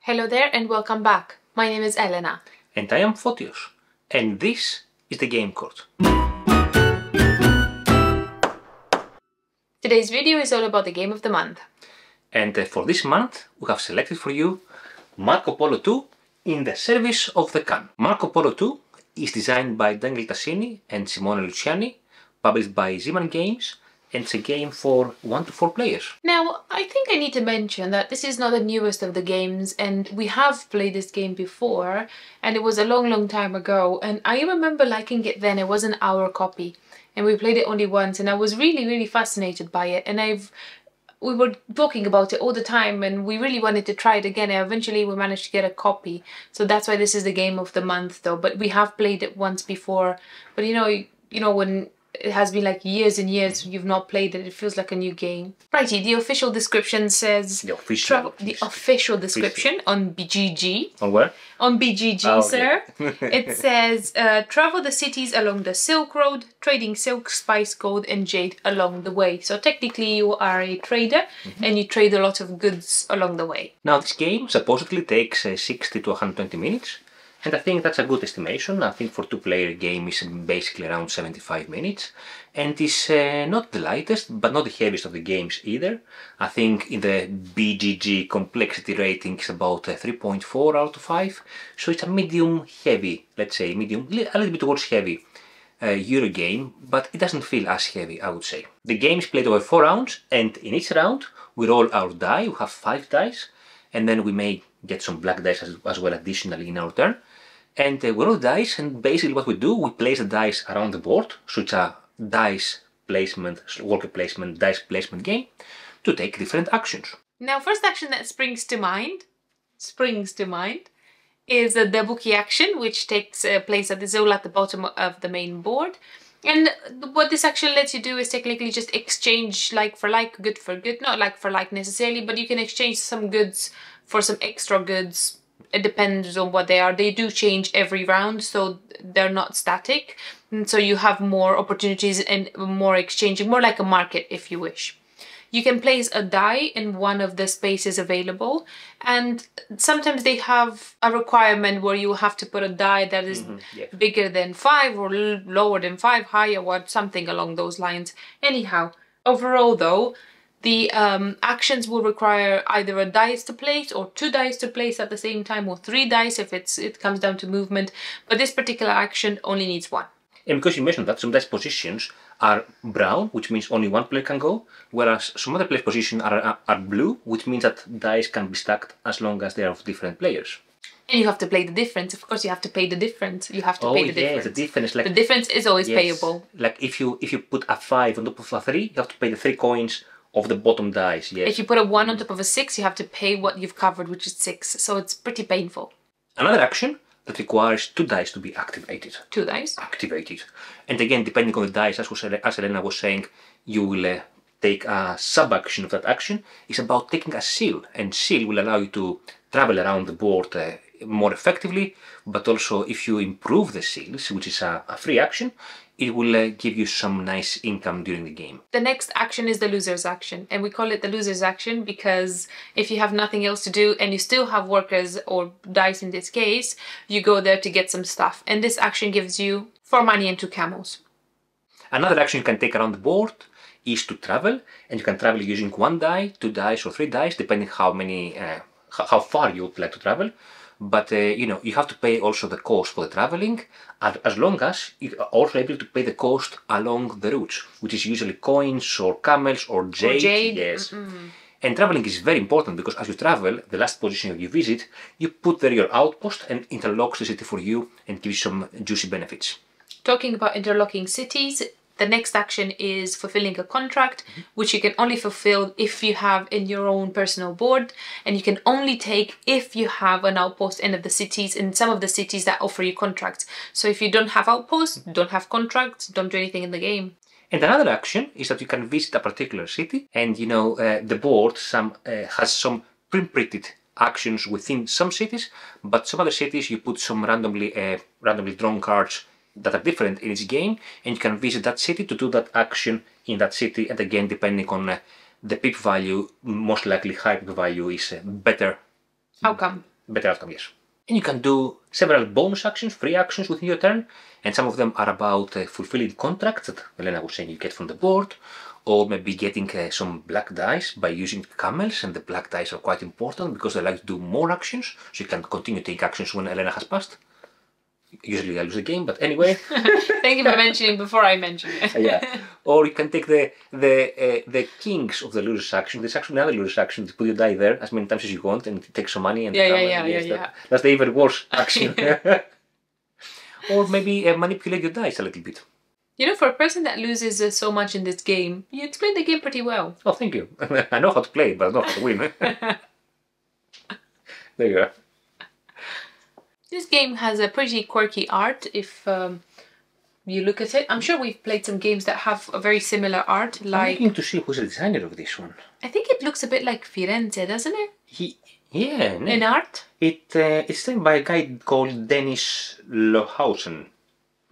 Hello there and welcome back. My name is Elena. And I am Fotios. And this is the Game Court. Today's video is all about the game of the month. And for this month we have selected for you Marco Polo II in the service of the Khan. Marco Polo II is designed by Daniele Tascini and Simone Luciani, published by ZMan Games, and it's a game for 1 to 4 players. Now, I think I need to mention that this is not the newest of the games, and we have played this game before, and it was a long time ago, and I remember liking it then. It wasn't our copy, and we played it only once, and I was really fascinated by it, and we were talking about it all the time, and we really wanted to try it again, and eventually we managed to get a copy. So that's why this is the game of the month though, but we have played it once before. But you know when it has been like years and years you've not played it, it feels like a new game. Righty, the official description says... The official description on BGG. On where? On BGG, oh, sir. It says, travel the cities along the Silk Road, trading silk, spice, gold and jade along the way. So technically you are a trader and you trade a lot of goods along the way. Now this game supposedly takes 60 to 120 minutes. And I think that's a good estimation. I think for 2-player game is basically around 75 minutes. And it's not the lightest, but not the heaviest of the games either. I think in the BGG complexity rating it's about 3.4 out of 5. So it's a medium heavy, let's say, a little bit towards heavy Euro game, but it doesn't feel as heavy, I would say. The game is played over 4 rounds, and in each round we roll our die. We have 5 dice, and then we may get some black dice as well additionally in our turn. And we roll dice, and basically what we do, we place the dice around the board, so it's a dice placement, worker placement, dice placement game to take different actions. Now, first action that springs to mind is the Debuki action, which takes place at the zone at the bottom of the main board. And what this action lets you do is technically just exchange like for like, good for good, not like for like necessarily, but you can exchange some goods for some extra goods. It depends on what they are. They do change every round, so they're not static. And so you have more opportunities and more exchanging, more like a market if you wish. You can place a die in one of the spaces available, and sometimes they have a requirement where you have to put a die that is bigger than 5 or lower than 5, higher, or something along those lines. Anyhow, overall though, the actions will require either a dice to place or 2 dice to place at the same time, or 3 dice if it comes down to movement. But this particular action only needs 1. And because you mentioned that some dice positions are brown, which means only 1 player can go, whereas some other players' positions are blue, which means that dice can be stacked as long as they are of different players. And you have to play the difference. Of course, you have to pay the difference. You have to pay the difference. The difference, like, the difference is always payable. Like if you put a 5 on top of a 3, you have to pay the 3 coins of the bottom dice, yes. If you put a 1 on top of a 6, you have to pay what you've covered, which is 6. So it's pretty painful. Another action that requires 2 dice to be activated. 2 dice? Activated. And again, depending on the dice, as Elena was saying, you will take a sub-action of that action. It's about taking a seal, and seal will allow you to travel around the board more effectively, but also if you improve the seals, which is a free action, it will give you some nice income during the game. The next action is the loser's action, and we call it the loser's action because if you have nothing else to do and you still have workers or dice in this case, you go there to get some stuff, and this action gives you 4 money and 2 camels. Another action you can take around the board is to travel, and you can travel using 1 die, 2 dice or 3 dice, depending how far you would like to travel. But you have to pay also the cost for the traveling, as long as you are also able to pay the cost along the routes, which is usually coins or camels or jade. Yes. And traveling is very important because as you travel, the last position you visit, you put there your outpost and interlocks the city for you and gives you some juicy benefits. Talking about interlocking cities, the next action is fulfilling a contract, which you can only fulfill if you have in your own personal board, and you can only take if you have an outpost in the cities, in some of the cities that offer you contracts. So if you don't have outposts, don't have contracts, don't do anything in the game. And another action is that you can visit a particular city, and the board has some pre-printed actions within some cities, but some other cities you put some randomly drawn cards that are different in each game, and you can visit that city to do that action in that city, and again depending on the pip value, most likely high pip value is better outcome. better outcome, yes. And you can do several bonus actions, free actions within your turn, and some of them are about fulfilling contracts that Elena was saying you get from the board, or maybe getting some black dice by using camels, and the black dice are quite important because they like to do more actions, so you can continue to take actions when Elena has passed. Usually I lose the game, but anyway. Thank you for mentioning before I mention it. Yeah. Or you can take the kings of the loser's action. There's actually another loser's action to put your die there as many times as you want and take some money and that's the even worse action. Or maybe manipulate your dice a little bit. You know, for a person that loses so much in this game, you explained the game pretty well. Oh, thank you. I know how to play it, but I don't know how to win. There you are. This game has a pretty quirky art if you look at it. I'm sure we've played some games that have a very similar art. Like, I'm looking to see who's the designer of this one. I think it looks a bit like Firenze, doesn't it? Yeah. No. In art? It's designed by a guy called Dennis Lohausen.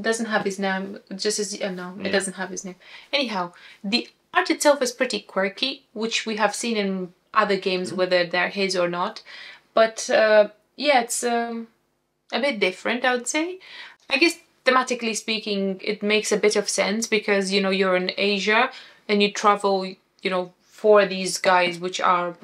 Doesn't have his name, just as... no, it doesn't have his name. Anyhow, the art itself is pretty quirky, which we have seen in other games, whether they're his or not. But, yeah, it's... a bit different, I would say. I guess thematically speaking, it makes a bit of sense because, you know, you're in Asia and you travel, you know, for these guys which are,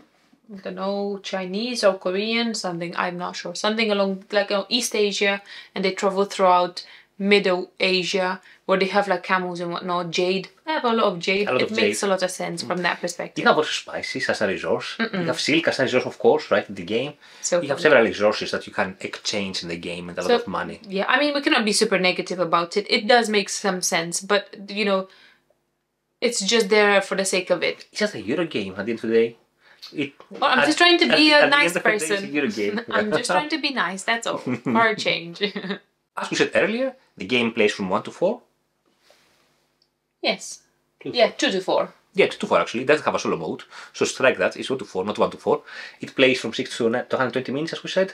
I don't know, Chinese or Korean, something, I'm not sure, something along like East Asia, and they travel throughout Middle Asia where they have like camels and whatnot, jade. I have a lot of jade. It makes a lot of sense from that perspective. You have also spices as a resource. You have silk as a resource, of course, right, in the game. So you have several resources that you can exchange in the game and a lot of money. Yeah, I mean, we cannot be super negative about it. It does make some sense, but, you know, it's just there for the sake of it. It's just a Euro game at the end of the day. Well, I'm just trying to be a nice person. person. I'm just trying to be nice, that's all, for a change. As we said earlier, the game plays from 1 to 4. Yes. 2 to 4. Yeah, 2 to 4 actually. It doesn't have a solo mode. So strike that. It's 1 to 4, not 1 to 4. It plays from 6 to 120 minutes, as we said.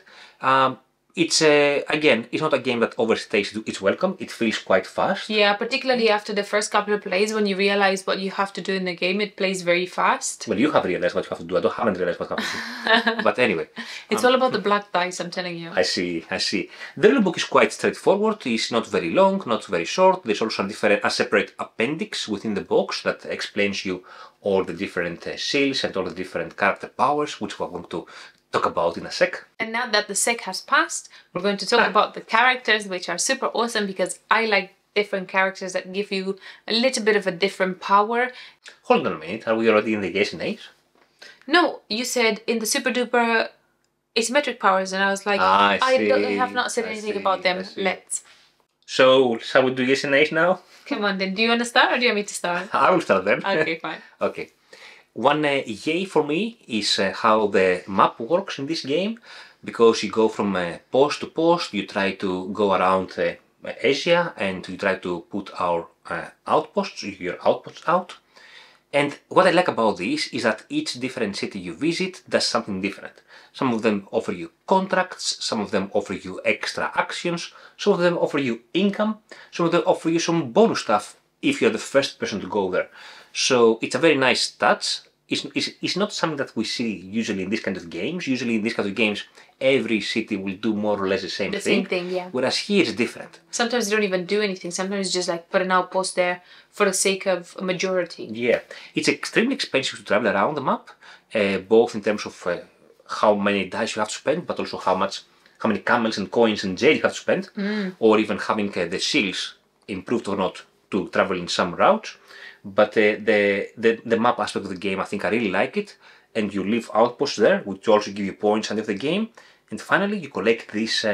It's, again, it's not a game that overstays its welcome. It feels quite fast. Yeah, particularly after the first couple of plays, when you realize what you have to do in the game, it plays very fast. Well, you have realized what you have to do. I haven't realized what I have to do. But anyway. It's all about the black dice, I'm telling you. I see. The rulebook is quite straightforward. It's not very long, not very short. There's also a separate appendix within the box that explains you all the different seals and all the different character powers, which we're going to talk about in a sec. And now that the sec has passed, we're going to talk about the characters, which are super awesome because I like different characters that give you a little bit of a different power. Hold on a minute, are we already in the yes and nays? No, you said in the super duper asymmetric powers, and I was like, I have not said anything about them. Let's. So, shall we do yes and nays now? Come on then, do you want to start or do you want me to start? I will start then. Okay, fine. Okay. One yay for me is how the map works in this game, because you go from post to post, you try to go around Asia and you try to put your outposts out. And what I like about this is that each different city you visit does something different. Some of them offer you contracts, some of them offer you extra actions, some of them offer you income, some of them offer you some bonus stuff if you're the first person to go there. So it's a very nice touch. It's not something that we see usually in this kind of games. Usually in this kind of games, every city will do more or less the same thing. The same thing, yeah. Whereas here it's different. Sometimes they don't even do anything. Sometimes just like put an outpost there for the sake of a majority. Yeah. It's extremely expensive to travel around the map, both in terms of how many dice you have to spend, but also how many camels and coins and jade you have to spend, or even having the seals improved or not to travel in some routes. But the map aspect of the game, I think I really like it. And you leave outposts there, which also give you points at the end of the game. And finally, you collect these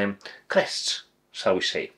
crests, shall we say.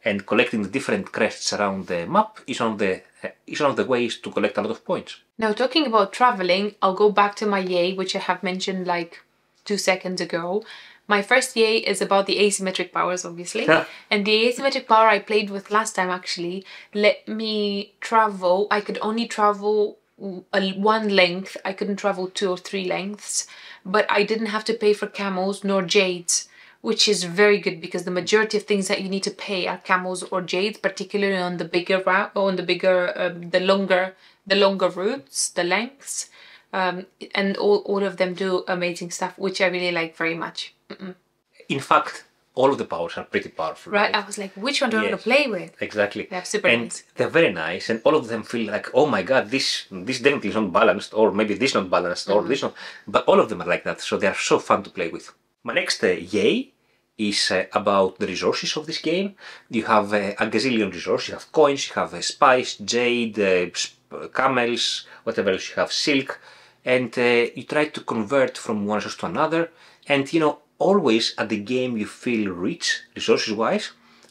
And collecting the different crests around the map is one of the ways to collect a lot of points. Now, talking about traveling, I'll go back to my yay, which I have mentioned like 2 seconds ago. My first yay is about the asymmetric powers, obviously. And the asymmetric power I played with last time actually let me travel. I could only travel one length. I couldn't travel 2 or 3 lengths. But I didn't have to pay for camels nor jades, which is very good because the majority of things that you need to pay are camels or jades, particularly on the bigger route, or on the longer routes, the lengths. And all of them do amazing stuff, which I really like very much. in fact, all of the powers are pretty powerful. Right, I was like, which one do I want to play with? Exactly. They're super and nice. they're very nice, and all of them feel like, oh my god, this definitely is not balanced, or maybe this not balanced, or this not. But all of them are like that, so they are so fun to play with. My next yay is about the resources of this game. You have a gazillion resources. You have coins, you have spice, jade, camels, whatever else you have, silk, and you try to convert from one resource to another. And you know, always at the game you feel rich resources-wise,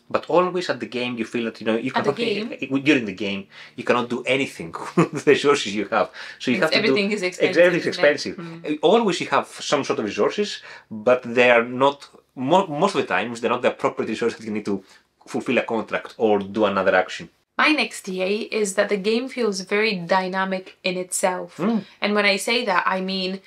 but always at the game you feel that you cannot during the game you cannot do anything with the resources you have. So you have to everything do is expensive. everything's expensive. Always you have some sort of resources, but they are not. Most of the times they're not the appropriate resources that you need to fulfill a contract or do another action. My next yay is that the game feels very dynamic in itself. And when I say that, I mean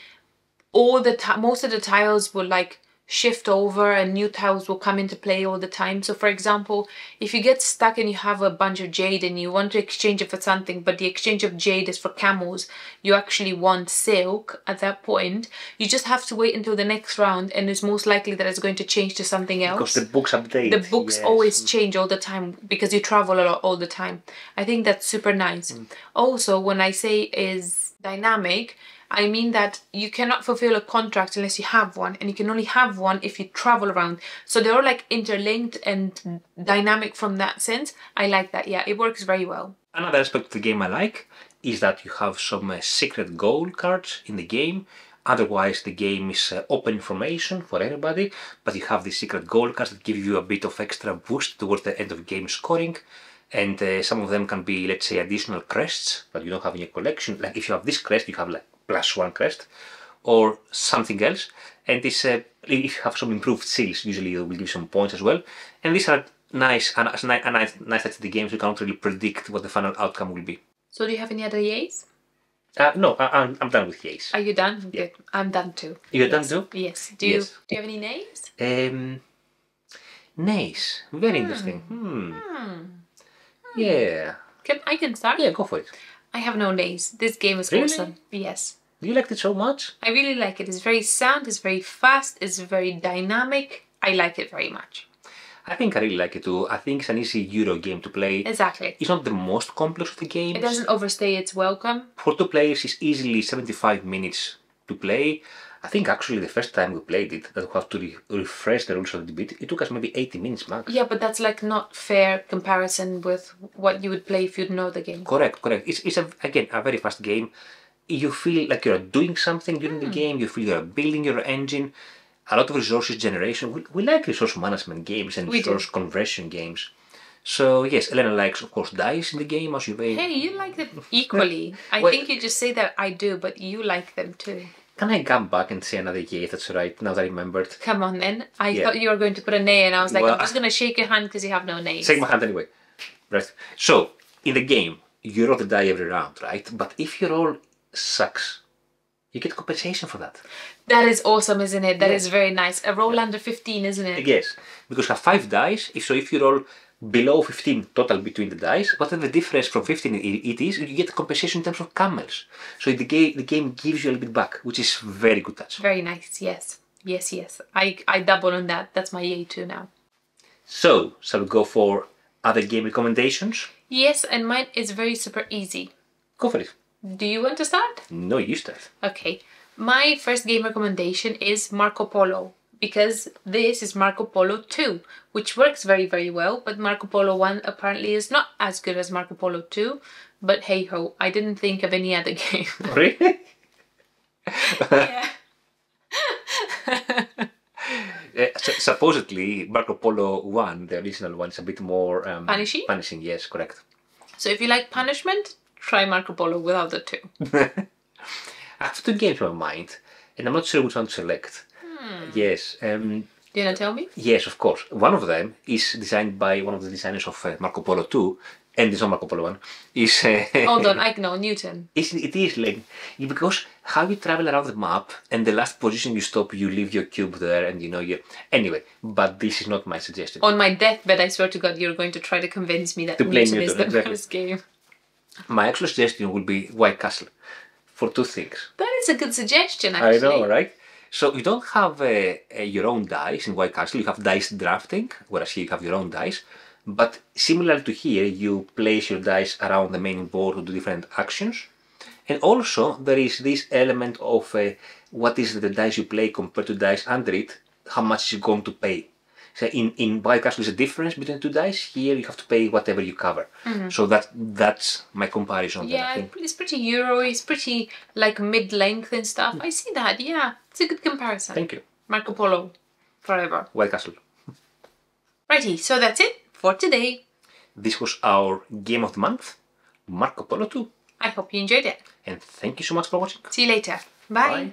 most of the tiles will like shift over and new tiles will come into play all the time. So for example, if you get stuck and you have a bunch of jade and you want to exchange it for something, but the exchange of jade is for camels, you actually want silk at that point, you just have to wait until the next round, and it's most likely that it's going to change to something else. Because the books update. The books always change all the time because you travel a lot all the time. I think that's super nice. Also, when I say is dynamic, I mean that you cannot fulfill a contract unless you have one, and you can only have one if you travel around. So they're all like interlinked and dynamic from that sense. I like that. Yeah, it works very well. Another aspect of the game I like is that you have some secret goal cards in the game. Otherwise the game is open information for everybody, but you have these secret goal cards that give you a bit of extra boost towards the end of game scoring. And some of them can be, let's say, additional crests that you don't have in your collection. Like if you have this crest, you have like +1 crest or something else. And this, if you have some improved seals, usually it will give you some points as well. And these are nice touch to the game, so you can't really predict what the final outcome will be. So do you have any other yays? No, I'm done with yays. Are you done? Yeah. Good. I'm done too. You're done too? Yes. Do you have any nays? Nays. Very interesting. Yeah. I can start? Yeah, go for it. I have no nays. This game is awesome. Yes. You liked it so much? I really like it. It's very sound, it's very fast, it's very dynamic. I like it very much. I think I really like it too. I think it's an easy Euro game to play. Exactly. It's not the most complex of the games. It doesn't overstay its welcome. For 2 players, it's easily 75 minutes to play. I think actually the first time we played it, that we have to refresh the rules a little bit, it took us maybe 80 minutes max. Yeah, but that's like not fair comparison with what you would play if you'd know the game. Correct. It's again a very fast game. You feel like you're doing something during the game, you feel you're building your engine. A lot of resources generation. We like resource management games and resource conversion games. So yes, Elena likes, of course, dice in the game, as you may. Hey, you like them equally. I think you just say that I do, but you like them too. Can I come back and say another yay? That's right, now that I remembered. Come on then. I thought you were going to put a nay, and I was like, I'm just going to shake your hand because you have no nays. Shake my hand anyway. Right. So, in the game, you roll the die every round, right? But if your roll sucks, you get compensation for that. That is awesome, isn't it? That is very nice. A roll under 15, isn't it? Yes, because you have 5 dice. If you roll below 15 total between the dice, whatever the difference from 15 it is, you get compensation in terms of camels. So the game gives you a little bit back, which is very good touch. Very nice, yes. Yes. I double on that. That's my yay too now. So, shall we go for other game recommendations? Yes, and mine is very super easy. Go for it. Do you want to start? No, you start. Okay. My first game recommendation is Marco Polo, because this is Marco Polo II, which works very, very well, but Marco Polo 1 apparently is not as good as Marco Polo 2, but hey ho, I didn't think of any other game. Really? Yeah. Supposedly, Marco Polo 1, the original one, is a bit more... punishing? Punishing, yes, correct. So if you like punishment, try Marco Polo without the 2. I have 2 games in my mind, and I'm not sure which one to select. Yes. Do you want to tell me? Yes, of course. One of them is designed by one of the designers of Marco Polo 2, and it's not Marco Polo 1. Is Hold on, I know, Newton. It is like, because how you travel around the map, and the last position you stop, you leave your cube there, and you... Anyway, but this is not my suggestion. On my deathbed, I swear to God, you're going to try to convince me that Newton is the best game. My actual suggestion would be White Castle, for 2 things. That is a good suggestion, actually. I know, right? So you don't have your own dice in White Castle, you have dice drafting, whereas here you have your own dice. But similar to here, you place your dice around the main board to do different actions. And also there is this element of what is the dice you play compared to dice under it, how much is it going to pay. So in White Castle there's a difference between two dice, here you have to pay whatever you cover. So that's my comparison there, I think. It's pretty Euro, it's pretty like mid-length and stuff. I see that, yeah. It's a good comparison. Thank you. Marco Polo, forever. White Castle. Righty, so that's it for today. This was our game of the month, Marco Polo II. I hope you enjoyed it. And thank you so much for watching. See you later. Bye. Bye.